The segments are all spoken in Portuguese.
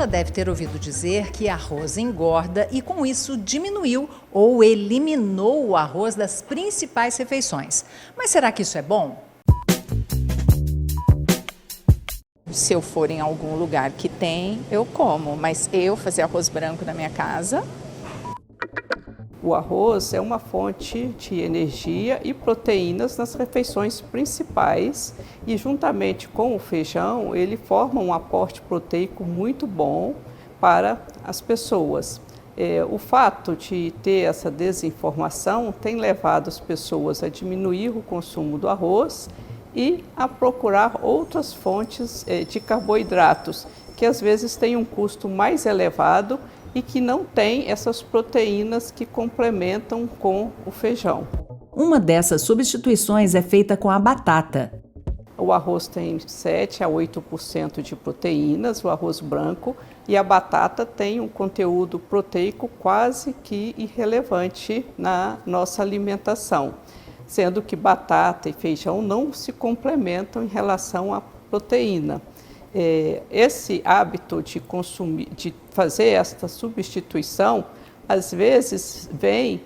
deve ter ouvido dizer que arroz engorda e com isso diminuiu ou eliminou o arroz das principais refeições. Mas será que isso é bom? Se eu for em algum lugar que tem, eu como, mas eu fazer arroz branco na minha casa. O arroz é uma fonte de energia e proteínas nas refeições principais e, juntamente com o feijão, ele forma um aporte proteico muito bom para as pessoas. O fato de ter essa desinformação tem levado as pessoas a diminuir o consumo do arroz e a procurar outras fontes de carboidratos, que às vezes têm um custo mais elevado e que não tem essas proteínas que complementam com o feijão. Uma dessas substituições é feita com a batata. O arroz tem 7 a 8% de proteínas, o arroz branco, e a batata tem um conteúdo proteico quase que irrelevante na nossa alimentação, sendo que batata e feijão não se complementam em relação à proteína. Esse hábito de consumir, de fazer esta substituição, às vezes vem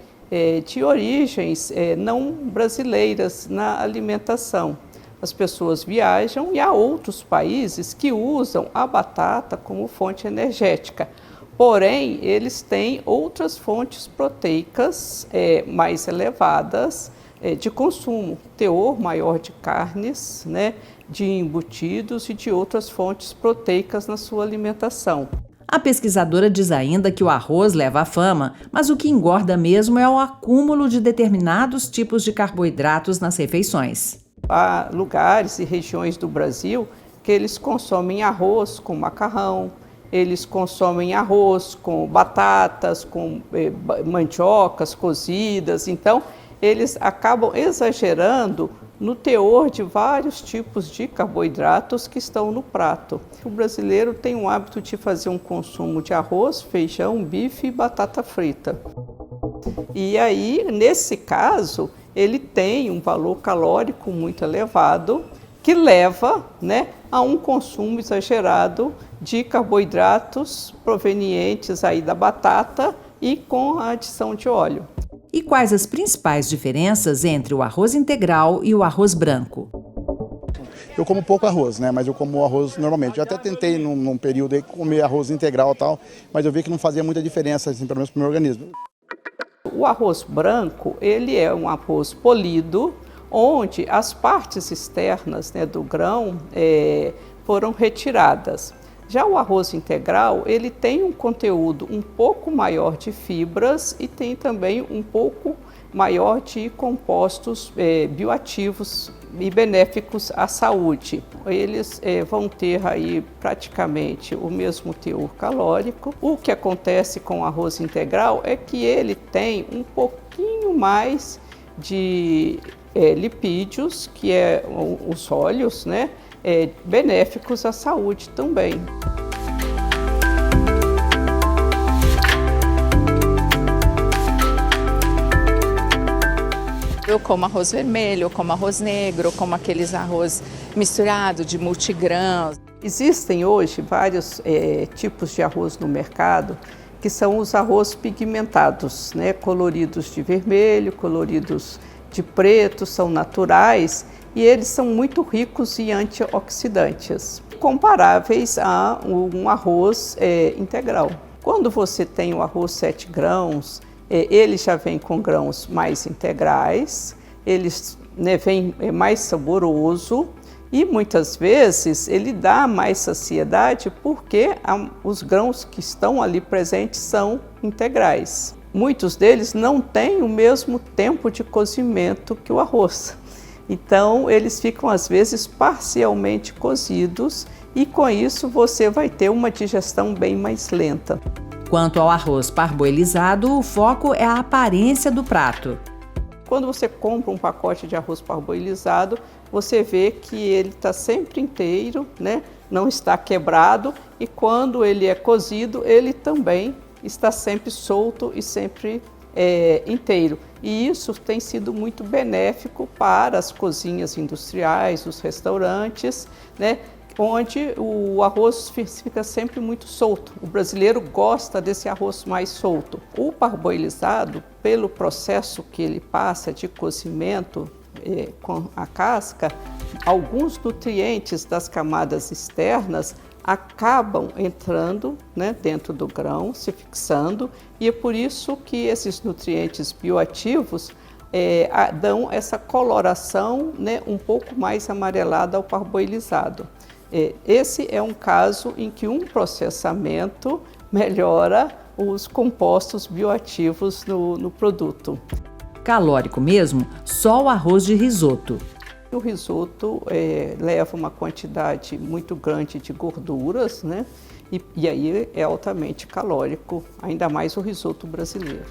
de origens não brasileiras na alimentação. As pessoas viajam e há outros países que usam a batata como fonte energética. Porém, eles têm outras fontes proteicas mais elevadas de consumo, teor maior de carnes, né, de embutidos e de outras fontes proteicas na sua alimentação. A pesquisadora diz ainda que o arroz leva à fama, mas o que engorda mesmo é o acúmulo de determinados tipos de carboidratos nas refeições. Há lugares e regiões do Brasil que eles consomem arroz com macarrão, eles consomem arroz com batatas, com mandiocas cozidas, então eles acabam exagerando no teor de vários tipos de carboidratos que estão no prato. O brasileiro tem o hábito de fazer um consumo de arroz, feijão, bife e batata frita. E aí, nesse caso, ele tem um valor calórico muito elevado que leva, né, a um consumo exagerado de carboidratos provenientes aí da batata e com a adição de óleo. E quais as principais diferenças entre o arroz integral e o arroz branco? Eu como pouco arroz, né? Mas eu como arroz normalmente. Eu até tentei num período aí comer arroz integral e tal, mas eu vi que não fazia muita diferença, assim, pelo menos para o meu organismo. O arroz branco, ele é um arroz polido, onde as partes externas, né, do grão foram retiradas. Já o arroz integral, ele tem um conteúdo um pouco maior de fibras e tem também um pouco maior de compostos bioativos e benéficos à saúde. Eles vão ter aí praticamente o mesmo teor calórico. O que acontece com o arroz integral é que ele tem um pouquinho mais de lipídios, que é os óleos, né? Benéficos à saúde também. Eu como arroz vermelho, eu como arroz negro, eu como aqueles arroz misturado de multigrãos. Existem hoje vários tipos de arroz no mercado, que são os arroz pigmentados, né? Coloridos de vermelho, coloridos de preto, são naturais e eles são muito ricos em antioxidantes, comparáveis a um arroz integral. Quando você tem o arroz 7 grãos, ele já vem com grãos mais integrais, eles vem mais saboroso e muitas vezes ele dá mais saciedade porque os grãos que estão ali presentes são integrais. Muitos deles não têm o mesmo tempo de cozimento que o arroz. Então, eles ficam, às vezes, parcialmente cozidos e, com isso, você vai ter uma digestão bem mais lenta. Quanto ao arroz parboilizado, o foco é a aparência do prato. Quando você compra um pacote de arroz parboilizado, você vê que ele está sempre inteiro, né? Não está quebrado, e quando ele é cozido, ele também está sempre solto e sempre inteiro. E isso tem sido muito benéfico para as cozinhas industriais, os restaurantes, né, onde o arroz fica sempre muito solto. O brasileiro gosta desse arroz mais solto. O parboilizado, pelo processo que ele passa de cozimento com a casca, alguns nutrientes das camadas externas acabam entrando, né, dentro do grão, se fixando, e é por isso que esses nutrientes bioativos dão essa coloração, né, um pouco mais amarelada ao parboilizado. Esse é um caso em que um processamento melhora os compostos bioativos no produto. Calórico mesmo, só o arroz de risoto. O risoto leva uma quantidade muito grande de gorduras, né? E aí é altamente calórico, ainda mais o risoto brasileiro.